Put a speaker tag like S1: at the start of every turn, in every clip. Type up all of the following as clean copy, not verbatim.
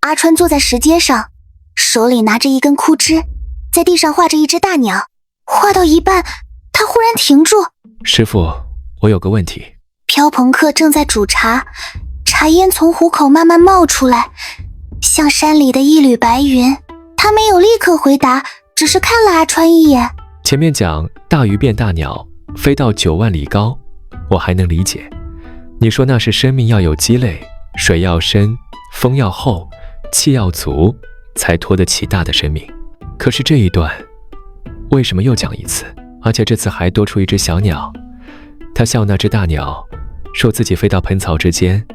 S1: 阿川坐在石阶上，手里拿着一根枯枝，在地上画着一只大鸟。画到一半，他忽然停住。
S2: 师父，我有个问题。
S1: 飘朋克正在煮茶，茶烟从壶口慢慢冒出来，像山里的一缕白云。他没有立刻回答，只是看了阿川一眼。
S2: 前面讲大鱼变大鸟，飞到9万里高，我还能理解。你说那是生命要有积累，水要深，风要厚，气要足，才拖得起大的生命。可是这一段为什么又讲一次？而且这次还多出一只小鸟。他笑那只大鸟，说自己飞到盆草之间，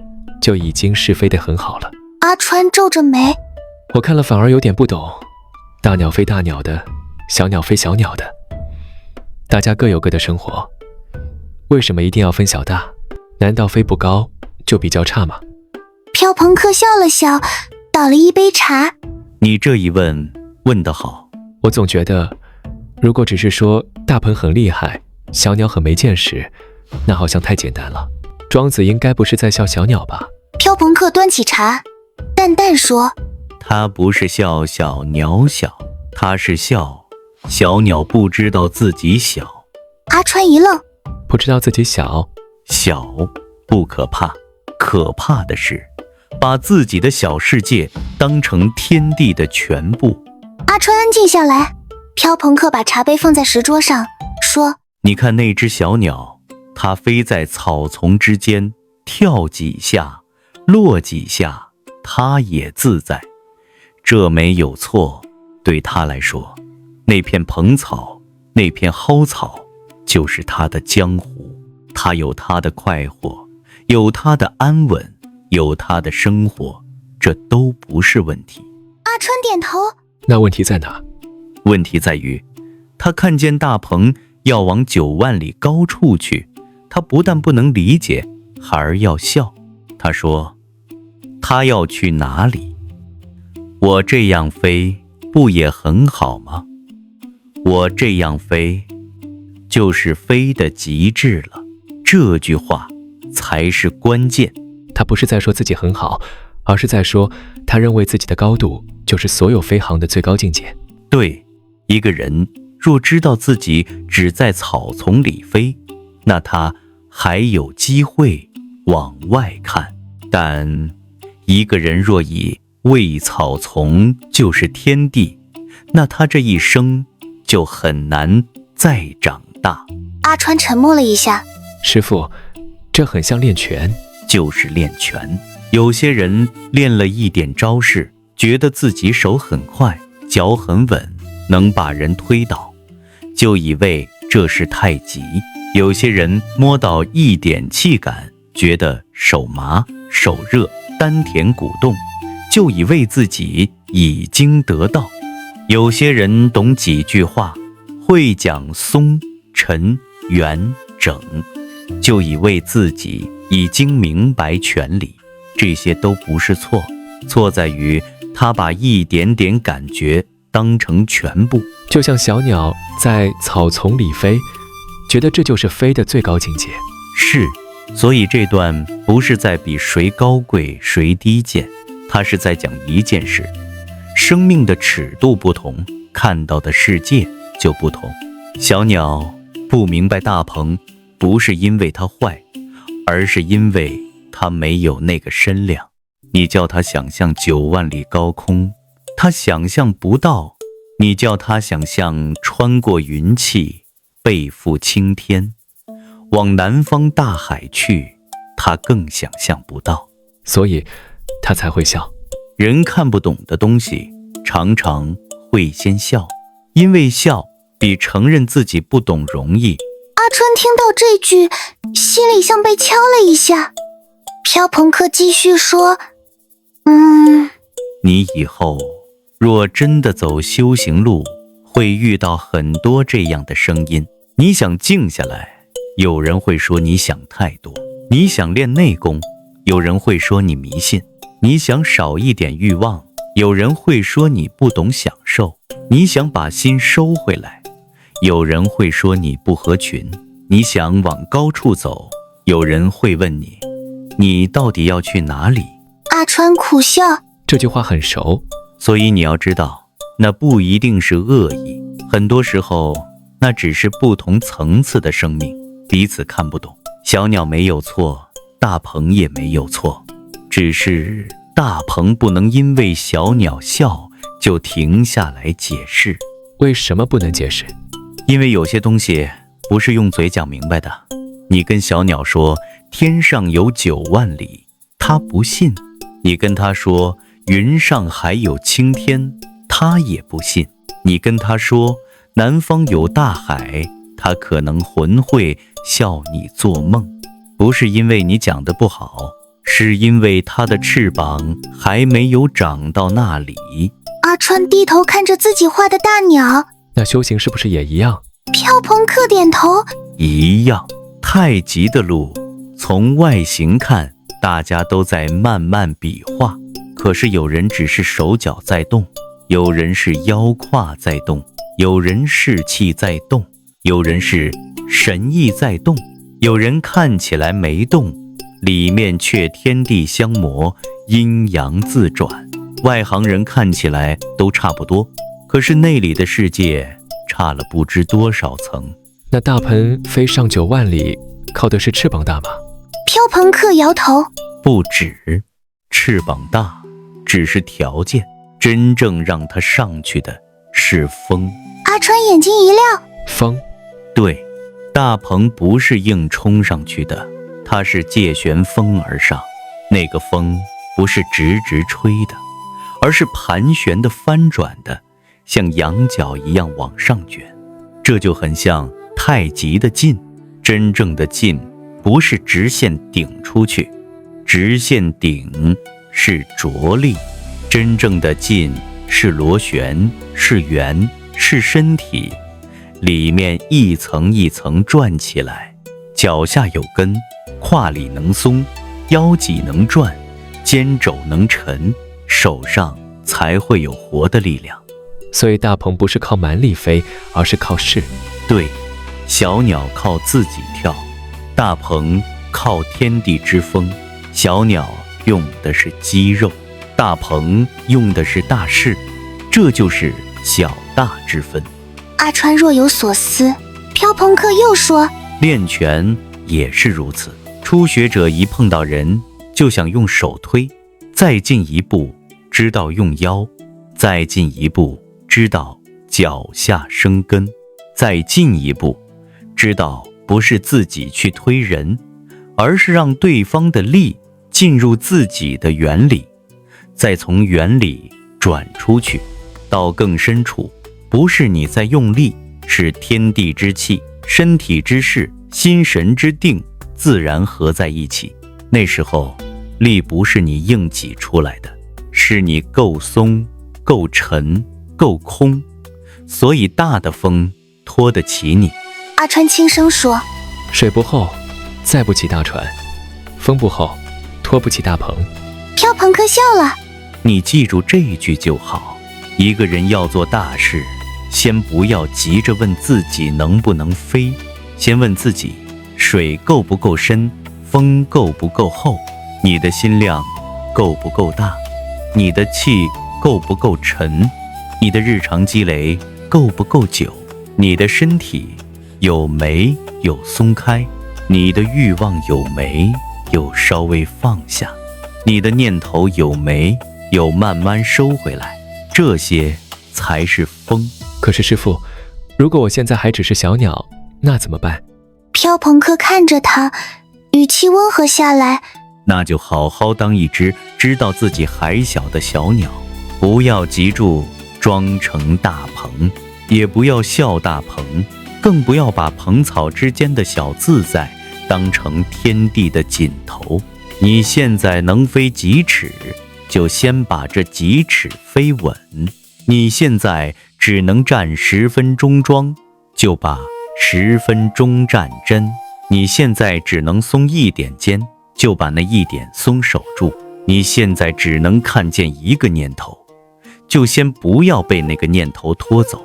S2: 就已经是飞得很好了。
S1: 阿川皱着眉，
S2: 我看了反而有点不懂，大鸟飞大鸟的，小鸟飞小鸟的，大家各有各的生活，为什么一定要分小大？难道飞不高就比较差吗？
S1: 飘朋克笑了笑，倒了一杯茶。
S3: 你这一问问得好。
S2: 我总觉得如果只是说大鹏很厉害，小鸟很没见识，那好像太简单了。庄子应该不是在笑小鸟吧？
S1: 飘朋克端起茶，淡淡说，
S3: 他不是笑小鸟小，他是笑小鸟不知道自己小。
S1: 阿川一愣，
S2: 不知道自己小？
S3: 小不可怕，可怕的是把自己的小世界当成天地的全部。
S1: 阿川安静下来，飘朋克把茶杯放在石桌上，说，
S3: 你看那只小鸟，它飞在草丛之间，跳几下，落几下，它也自在，这没有错。对它来说，那片蓬草，那片蒿草，就是它的江湖。它有它的快活，有它的安稳，有它的生活，这都不是问题。
S1: 阿川点头。
S2: 那问题在哪？
S3: 问题在于，他看见大鹏要往9万里高处去，他不但不能理解，还儿要笑。他说，他要去哪里？我这样飞不也很好吗？我这样飞就是飞的极致了。这句话才是关键。
S2: 他不是在说自己很好，而是在说他认为自己的高度就是所有飞行的最高境界。
S3: 对，一个人若知道自己只在草丛里飞，那他还有机会往外看。但一个人若以为草丛就是天地，那他这一生就很难再长大。
S1: 阿川沉默了一下，
S2: 师父，这很像练拳。
S3: 就是练拳。有些人练了一点招式，觉得自己手很快，脚很稳，能把人推倒，就以为这是太极。有些人摸到一点气感，觉得手麻手热，丹田鼓动，就以为自己已经得道。有些人懂几句话，会讲松沉圆整，就以为自己已经明白全理。这些都不是错，错在于他把一点点感觉当成全部。
S2: 就像小鸟在草丛里飞，觉得这就是飞的最高境界。
S3: 是，所以这段不是在比谁高贵谁低贱，他是在讲一件事，生命的尺度不同，看到的世界就不同。小鸟不明白大鹏，不是因为它坏，而是因为它没有那个身量。你叫他想象9万里高空，他想象不到；你叫他想象穿过云气，背负青天，往南方大海去，他更想象不到。
S2: 所以他才会笑。
S3: 人看不懂的东西，常常会先笑，因为笑比承认自己不懂容易。
S1: 阿川听到这句，心里像被敲了一下。飘朋克继续说，
S3: 你以后若真的走修行路，会遇到很多这样的声音。你想静下来，有人会说你想太多；你想练内功，有人会说你迷信；你想少一点欲望，有人会说你不懂享受；你想把心收回来，有人会说你不合群；你想往高处走，有人会问你，你到底要去哪里？
S1: 阿川苦笑，
S2: 这句话很熟。
S3: 所以你要知道，那不一定是恶意，很多时候那只是不同层次的生命彼此看不懂。小鸟没有错，大鹏也没有错，只是大鹏不能因为小鸟笑就停下来解释。
S2: 为什么不能解释？
S3: 因为有些东西不是用嘴讲明白的。你跟小鸟说天上有9万里，它不信；你跟它说云上还有青天，它也不信；你跟它说南方有大海，它可能浑会笑你做梦。不是因为你讲得不好，是因为它的翅膀还没有长到那里。
S1: 阿川低头看着自己画的大鸟，
S2: 那修行是不是也一样？
S1: 飘朋克点头，
S3: 一样。太极的路，从外形看，大家都在慢慢比划，可是有人只是手脚在动，有人是腰胯在动，有人士气在动，有人是神意在动，有人看起来没动，里面却天地相磨，阴阳自转。外行人看起来都差不多，可是内里的世界差了不知多少层。
S2: 那大鹏飞上9万里，靠的是翅膀大吗？
S1: 飘朋克摇头，
S3: 不止，翅膀大只是条件，真正让它上去的是风。
S1: 阿川眼睛一亮，
S2: 风？
S3: 对，大鹏不是硬冲上去的，它是借旋风而上。那个风不是直直吹的，而是盘旋的、翻转的，像羊角一样往上卷。这就很像太极的劲，真正的劲不是直线顶出去，直线顶是着力，真正的劲是螺旋，是圆，是身体，里面一层一层转起来，脚下有根，胯里能松，腰脊能转，肩肘能沉，手上才会有活的力量。
S2: 所以大鹏不是靠蛮力飞，而是靠势。
S3: 对，小鸟靠自己跳，大鹏靠天地之风。小鸟用的是肌肉，大鹏用的是大势，这就是小大之分。
S1: 阿川若有所思，飘朋克又说，
S3: 练拳也是如此，初学者一碰到人就想用手推，再进一步知道用腰，再进一步知道脚下生根，再进一步知道不是自己去推人，而是让对方的力进入自己的原理，再从原理转出去到更深处。不是你在用力，是天地之气、身体之势、心神之定自然合在一起。那时候力不是你硬挤出来的，是你够松、够沉、够空，所以大的风拖得起你。
S1: 阿川轻声说，
S2: 水不厚，载不起大船；风不厚，拖不起大鹏。
S1: 飘朋克笑了，
S3: 你记住这一句就好。一个人要做大事，先不要急着问自己能不能飞，先问自己水够不够深，风够不够厚，你的心量够不够大，你的气够不够沉，你的日常积累够不够久，你的身体有没有松开，你的欲望有没有稍微放下，你的念头有没有慢慢收回来，这些才是风。
S2: 可是师父，如果我现在还只是小鸟，那怎么办？
S1: 飘朋克看着他，语气温和下来，
S3: 那就好好当一只知道自己还小的小鸟，不要急住装成大鹏，也不要笑大鹏，更不要把蓬草之间的小自在当成天地的尽头。你现在能飞几尺，就先把这几尺飞稳；你现在只能站10分钟桩，就把10分钟站真；你现在只能松一点肩，就把那一点松守住；你现在只能看见一个念头，就先不要被那个念头拖走。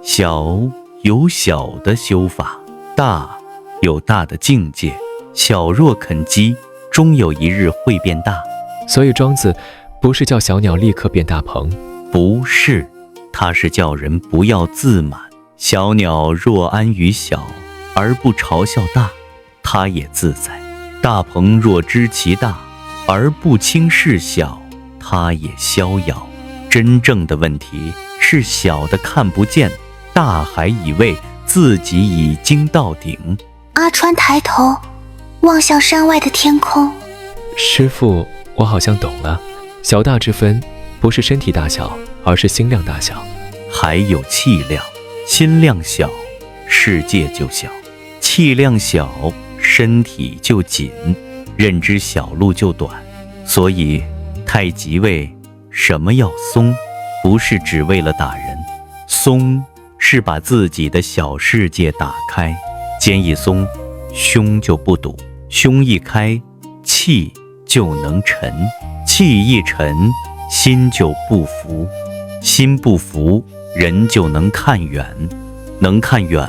S3: 小有小的修法，大有大的境界，小若肯积，终有一日会变大。
S2: 所以庄子不是叫小鸟立刻变大鹏，
S3: 不是，它是叫人不要自满。小鸟若安于小，而不嘲笑大，它也自在；大鹏若知其大，而不轻视小，它也逍遥。真正的问题是小的看不见，大还以为自己已经到顶。
S1: 阿川抬头望向山外的天空。
S2: 师父，我好像懂了，小大之分不是身体大小，而是心量大小。
S3: 还有气量，心量小，世界就小；气量小，身体就紧，认知小路就短。所以太极位什么要松，不是只为了打人，松是把自己的小世界打开。肩一松，胸就不堵；胸一开，气就能沉；气一沉，心就不浮；心不浮，人就能看远。能看远，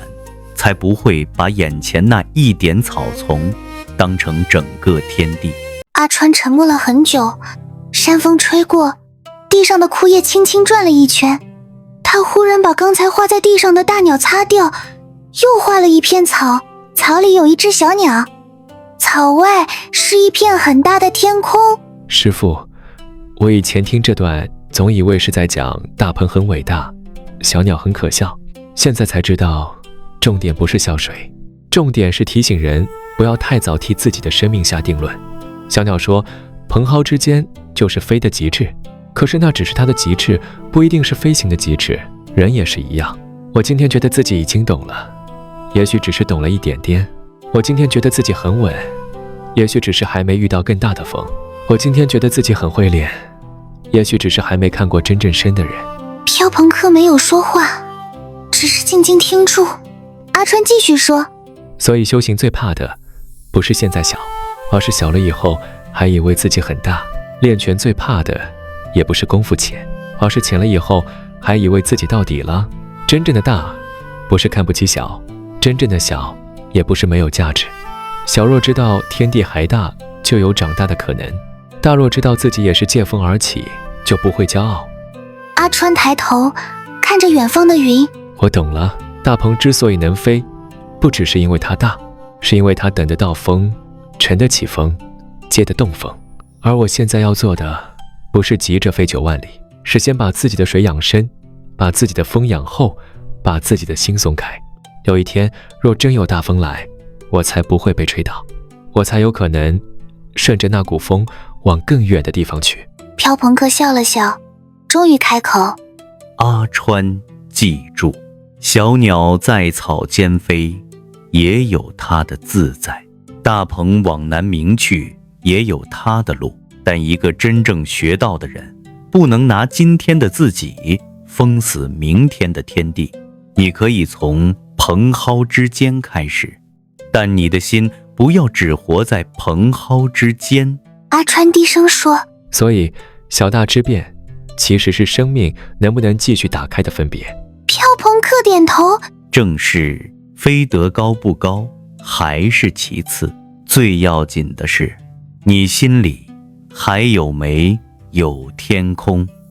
S3: 才不会把眼前那一点草丛当成整个天地。
S1: 阿川沉默了很久，山风吹过，地上的枯叶轻轻转了一圈。他忽然把刚才画在地上的大鸟擦掉，又画了一片草，草里有一只小鸟，草外是一片很大的天空。
S2: 师父，我以前听这段总以为是在讲大鹏很伟大，小鸟很可笑，现在才知道重点不是笑谁，重点是提醒人不要太早替自己的生命下定论。小鸟说蓬蒿之间就是飞的极致，可是那只是它的极致，不一定是飞行的极致。人也是一样，我今天觉得自己已经懂了，也许只是懂了一点点。我今天觉得自己很稳，也许只是还没遇到更大的风。我今天觉得自己很会练，也许只是还没看过真正深的人。
S1: 飘朋克没有说话，只是静静听住。阿川继续说，
S2: 所以修行最怕的不是现在小，而是小了以后还以为自己很大。练拳最怕的也不是功夫浅，而是浅了以后还以为自己到底了。真正的大不是看不起小，真正的小也不是没有价值。小若知道天地还大，就有长大的可能；大若知道自己也是借风而起，就不会骄傲。
S1: 阿川抬头看着远方的云，
S2: 我懂了，大鹏之所以能飞，不只是因为它大，是因为它等得到风，沉得起风，接得动风。而我现在要做的不是急着飞9万里，是先把自己的水养深，把自己的风养厚，把自己的心松开。有一天若真有大风来，我才不会被吹倒，我才有可能顺着那股风往更远的地方去。
S1: 飘朋克笑了笑，终于开口，
S3: 阿川，记住，小鸟在草间飞，也有它的自在；大鹏往南鸣去，也有它的路。但一个真正学到的人，不能拿今天的自己封死明天的天地。你可以从蓬蒿之间开始，但你的心不要只活在蓬蒿之间。
S1: 阿川低声说，
S2: 所以小大之变其实是生命能不能继续打开的分别。
S1: 飘朋克点头，
S3: 正是飞得高不高还是其次，最要紧的是你心里还有没有天空。